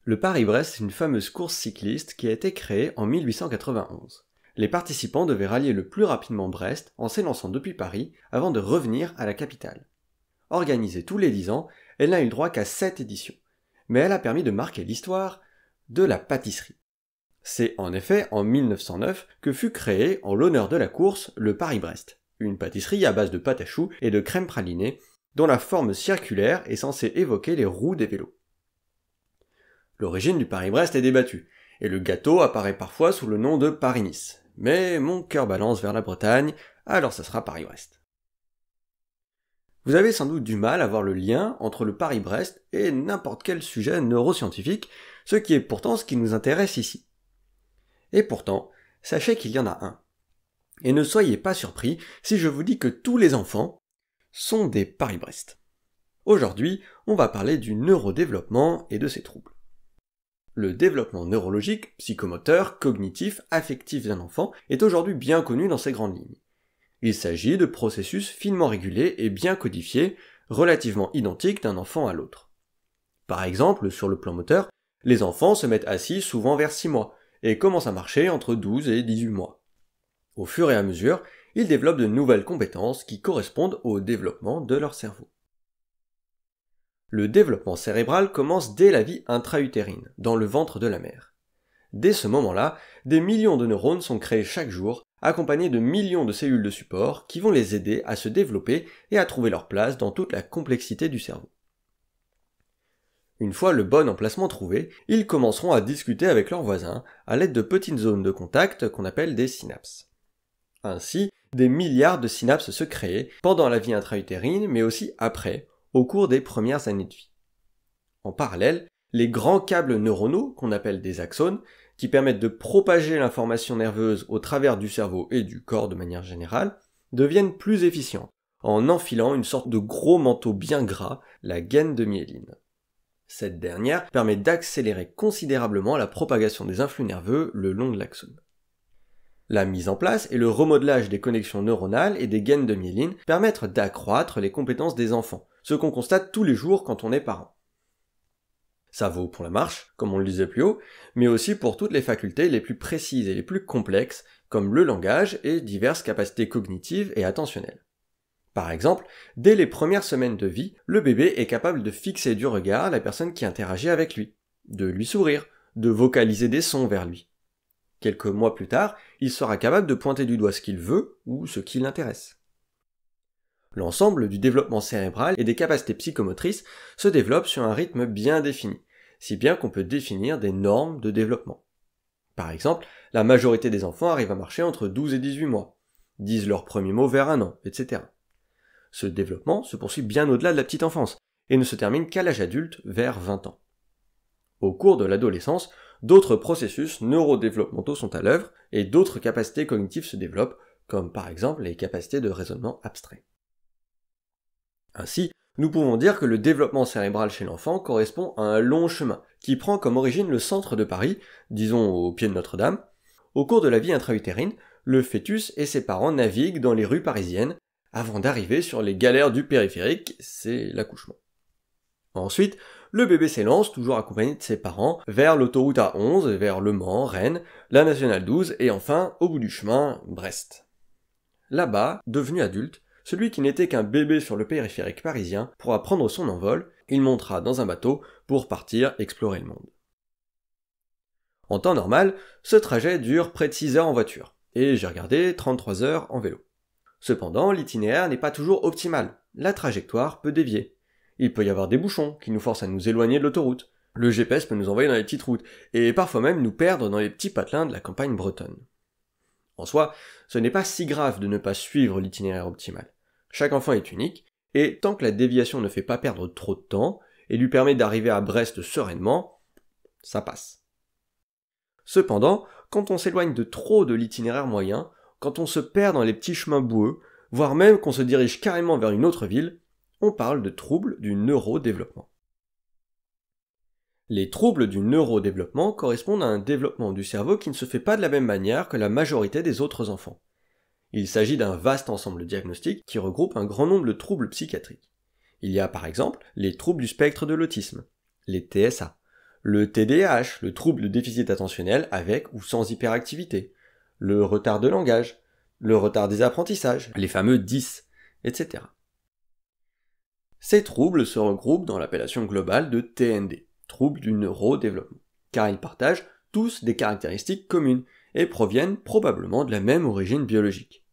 Le Paris-Brest est une fameuse course cycliste qui a été créée en 1891. Les participants devaient rallier le plus rapidement Brest en s'élançant depuis Paris avant de revenir à la capitale. Organisée tous les 10 ans, elle n'a eu le droit qu'à 7 éditions, mais elle a permis de marquer l'histoire de la pâtisserie. C'est en effet en 1909 que fut créé, en l'honneur de la course, le Paris-Brest, une pâtisserie à base de pâte à choux et de crème pralinée, dont la forme circulaire est censée évoquer les roues des vélos. L'origine du Paris-Brest est débattue, et le gâteau apparaît parfois sous le nom de Paris-Nice. Mais mon cœur balance vers la Bretagne, alors ça sera Paris-Brest. Vous avez sans doute du mal à voir le lien entre le Paris-Brest et n'importe quel sujet neuroscientifique, ce qui est pourtant ce qui nous intéresse ici. Et pourtant, sachez qu'il y en a un. Et ne soyez pas surpris si je vous dis que tous les enfants sont des Paris-Brest. Aujourd'hui, on va parler du neurodéveloppement et de ses troubles. Le développement neurologique, psychomoteur, cognitif, affectif d'un enfant est aujourd'hui bien connu dans ses grandes lignes. Il s'agit de processus finement régulés et bien codifiés, relativement identiques d'un enfant à l'autre. Par exemple, sur le plan moteur, les enfants se mettent assis souvent vers 6 mois et commencent à marcher entre 12 et 18 mois. Au fur et à mesure, ils développent de nouvelles compétences qui correspondent au développement de leur cerveau. Le développement cérébral commence dès la vie intra-utérine, dans le ventre de la mère. Dès ce moment-là, des millions de neurones sont créés chaque jour, accompagnés de millions de cellules de support qui vont les aider à se développer et à trouver leur place dans toute la complexité du cerveau. Une fois le bon emplacement trouvé, ils commenceront à discuter avec leurs voisins à l'aide de petites zones de contact qu'on appelle des synapses. Ainsi, des milliards de synapses se créent pendant la vie intra-utérine, mais aussi après, au cours des premières années de vie. En parallèle, les grands câbles neuronaux, qu'on appelle des axones, qui permettent de propager l'information nerveuse au travers du cerveau et du corps de manière générale, deviennent plus efficients, en enfilant une sorte de gros manteau bien gras, la gaine de myéline. Cette dernière permet d'accélérer considérablement la propagation des influx nerveux le long de l'axone. La mise en place et le remodelage des connexions neuronales et des gaines de myéline permettent d'accroître les compétences des enfants, ce qu'on constate tous les jours quand on est parent. Ça vaut pour la marche, comme on le disait plus haut, mais aussi pour toutes les facultés les plus précises et les plus complexes, comme le langage et diverses capacités cognitives et attentionnelles. Par exemple, dès les premières semaines de vie, le bébé est capable de fixer du regard la personne qui interagit avec lui, de lui sourire, de vocaliser des sons vers lui. Quelques mois plus tard, il sera capable de pointer du doigt ce qu'il veut ou ce qui l'intéresse. L'ensemble du développement cérébral et des capacités psychomotrices se développe sur un rythme bien défini, si bien qu'on peut définir des normes de développement. Par exemple, la majorité des enfants arrivent à marcher entre 12 et 18 mois, disent leurs premiers mots vers 1 an, etc. Ce développement se poursuit bien au-delà de la petite enfance, et ne se termine qu'à l'âge adulte, vers 20 ans. Au cours de l'adolescence, d'autres processus neurodéveloppementaux sont à l'œuvre, et d'autres capacités cognitives se développent, comme par exemple les capacités de raisonnement abstrait. Ainsi, nous pouvons dire que le développement cérébral chez l'enfant correspond à un long chemin, qui prend comme origine le centre de Paris, disons au pied de Notre-Dame. Au cours de la vie intra-utérine, le fœtus et ses parents naviguent dans les rues parisiennes, avant d'arriver sur les galères du périphérique, c'est l'accouchement. Ensuite, le bébé s'élance, toujours accompagné de ses parents, vers l'autoroute A11, vers Le Mans, Rennes, la nationale 12 et enfin, au bout du chemin, Brest. Là-bas, devenu adulte, celui qui n'était qu'un bébé sur le périphérique parisien pourra prendre son envol, il montera dans un bateau pour partir explorer le monde. En temps normal, ce trajet dure près de 6 heures en voiture, et j'ai regardé 33 heures en vélo. Cependant, l'itinéraire n'est pas toujours optimal, la trajectoire peut dévier. Il peut y avoir des bouchons qui nous forcent à nous éloigner de l'autoroute, le GPS peut nous envoyer dans les petites routes, et parfois même nous perdre dans les petits patelins de la campagne bretonne. En soi, ce n'est pas si grave de ne pas suivre l'itinéraire optimal. Chaque enfant est unique, et tant que la déviation ne fait pas perdre trop de temps, et lui permet d'arriver à Brest sereinement, ça passe. Cependant, quand on s'éloigne de trop de l'itinéraire moyen, quand on se perd dans les petits chemins boueux, voire même qu'on se dirige carrément vers une autre ville, on parle de troubles du neurodéveloppement. Les troubles du neurodéveloppement correspondent à un développement du cerveau qui ne se fait pas de la même manière que la majorité des autres enfants. Il s'agit d'un vaste ensemble diagnostique qui regroupe un grand nombre de troubles psychiatriques. Il y a par exemple les troubles du spectre de l'autisme, les TSA, le TDAH, le trouble de déficit attentionnel avec ou sans hyperactivité, le retard de langage, le retard des apprentissages, les fameux 10, etc. Ces troubles se regroupent dans l'appellation globale de TND, troubles du neurodéveloppement, car ils partagent tous des caractéristiques communes et proviennent probablement de la même origine biologique.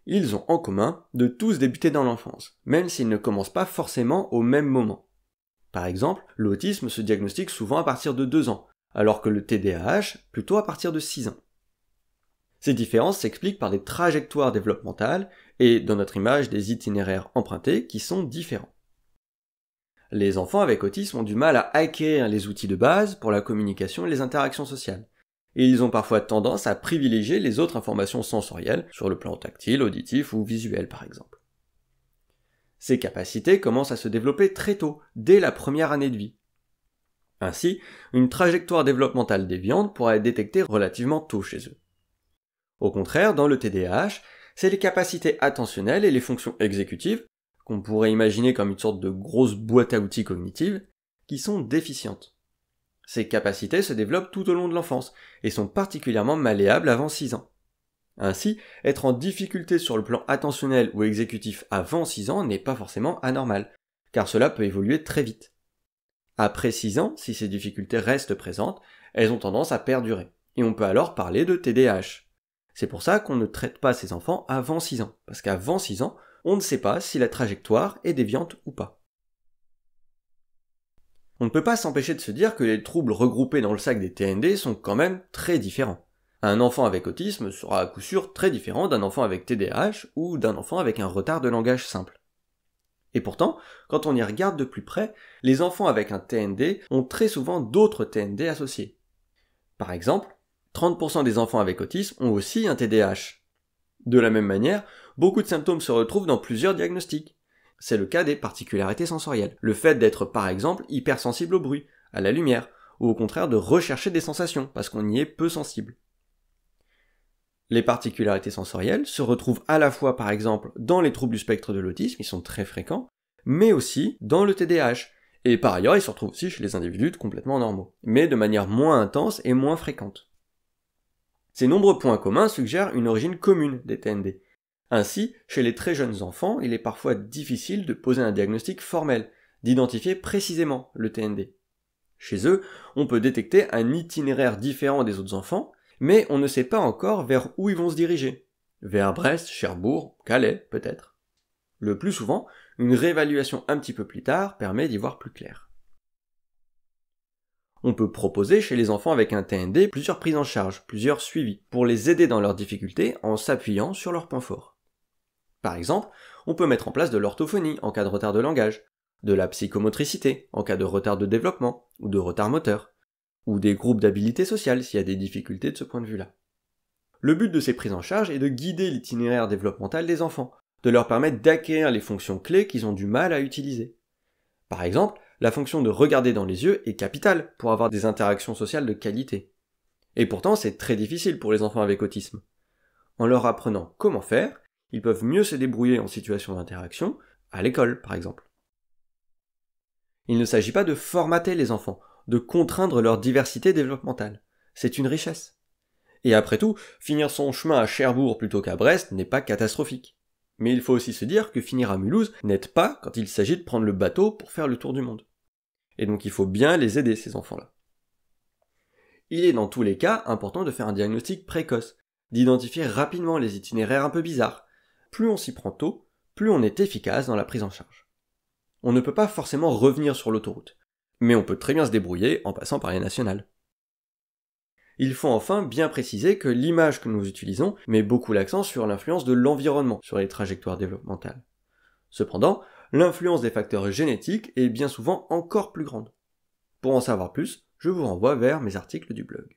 Ils ont en commun de tous débuter dans l'enfance, même s'ils ne commencent pas forcément au même moment. Par exemple, l'autisme se diagnostique souvent à partir de 2 ans, alors que le TDAH plutôt à partir de 6 ans. Ces différences s'expliquent par des trajectoires développementales et, dans notre image, des itinéraires empruntés qui sont différents. Les enfants avec autisme ont du mal à acquérir les outils de base pour la communication et les interactions sociales, et ils ont parfois tendance à privilégier les autres informations sensorielles, sur le plan tactile, auditif ou visuel par exemple. Ces capacités commencent à se développer très tôt, dès la première année de vie. Ainsi, une trajectoire développementale déviante pourra être détectée relativement tôt chez eux. Au contraire, dans le TDAH, c'est les capacités attentionnelles et les fonctions exécutives, qu'on pourrait imaginer comme une sorte de grosse boîte à outils cognitive, qui sont déficientes. Ces capacités se développent tout au long de l'enfance, et sont particulièrement malléables avant 6 ans. Ainsi, être en difficulté sur le plan attentionnel ou exécutif avant 6 ans n'est pas forcément anormal, car cela peut évoluer très vite. Après 6 ans, si ces difficultés restent présentes, elles ont tendance à perdurer, et on peut alors parler de TDAH. C'est pour ça qu'on ne traite pas ces enfants avant 6 ans, parce qu'avant 6 ans, on ne sait pas si la trajectoire est déviante ou pas. On ne peut pas s'empêcher de se dire que les troubles regroupés dans le sac des TND sont quand même très différents. Un enfant avec autisme sera à coup sûr très différent d'un enfant avec TDAH ou d'un enfant avec un retard de langage simple. Et pourtant, quand on y regarde de plus près, les enfants avec un TND ont très souvent d'autres TND associés. Par exemple, 30% des enfants avec autisme ont aussi un TDAH. De la même manière, beaucoup de symptômes se retrouvent dans plusieurs diagnostics. C'est le cas des particularités sensorielles. Le fait d'être par exemple hypersensible au bruit, à la lumière, ou au contraire de rechercher des sensations, parce qu'on y est peu sensible. Les particularités sensorielles se retrouvent à la fois par exemple dans les troubles du spectre de l'autisme, ils sont très fréquents, mais aussi dans le TDAH. Et par ailleurs, ils se retrouvent aussi chez les individus complètement normaux, mais de manière moins intense et moins fréquente. Ces nombreux points communs suggèrent une origine commune des TND. Ainsi, chez les très jeunes enfants, il est parfois difficile de poser un diagnostic formel, d'identifier précisément le TND. Chez eux, on peut détecter un itinéraire différent des autres enfants, mais on ne sait pas encore vers où ils vont se diriger. Vers Brest, Cherbourg, Calais, peut-être. Le plus souvent, une réévaluation un petit peu plus tard permet d'y voir plus clair. On peut proposer chez les enfants avec un TND plusieurs prises en charge, plusieurs suivis, pour les aider dans leurs difficultés en s'appuyant sur leurs points forts. Par exemple, on peut mettre en place de l'orthophonie en cas de retard de langage, de la psychomotricité en cas de retard de développement ou de retard moteur, ou des groupes d'habilité sociale s'il y a des difficultés de ce point de vue-là. Le but de ces prises en charge est de guider l'itinéraire développemental des enfants, de leur permettre d'acquérir les fonctions clés qu'ils ont du mal à utiliser. Par exemple, la fonction de regarder dans les yeux est capitale pour avoir des interactions sociales de qualité. Et pourtant, c'est très difficile pour les enfants avec autisme. En leur apprenant comment faire, ils peuvent mieux se débrouiller en situation d'interaction, à l'école par exemple. Il ne s'agit pas de formater les enfants, de contraindre leur diversité développementale. C'est une richesse. Et après tout, finir son chemin à Cherbourg plutôt qu'à Brest n'est pas catastrophique. Mais il faut aussi se dire que finir à Mulhouse n'aide pas quand il s'agit de prendre le bateau pour faire le tour du monde. Et donc il faut bien les aider, ces enfants-là. Il est dans tous les cas important de faire un diagnostic précoce, d'identifier rapidement les itinéraires un peu bizarres. Plus on s'y prend tôt, plus on est efficace dans la prise en charge. On ne peut pas forcément revenir sur l'autoroute, mais on peut très bien se débrouiller en passant par les nationales. Il faut enfin bien préciser que l'image que nous utilisons met beaucoup l'accent sur l'influence de l'environnement sur les trajectoires développementales. Cependant, l'influence des facteurs génétiques est bien souvent encore plus grande. Pour en savoir plus, je vous renvoie vers mes articles du blog.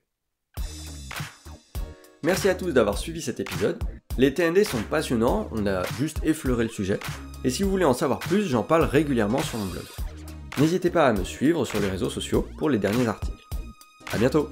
Merci à tous d'avoir suivi cet épisode. Les TND sont passionnants, on a juste effleuré le sujet, et si vous voulez en savoir plus, j'en parle régulièrement sur mon blog. N'hésitez pas à me suivre sur les réseaux sociaux pour les derniers articles. À bientôt!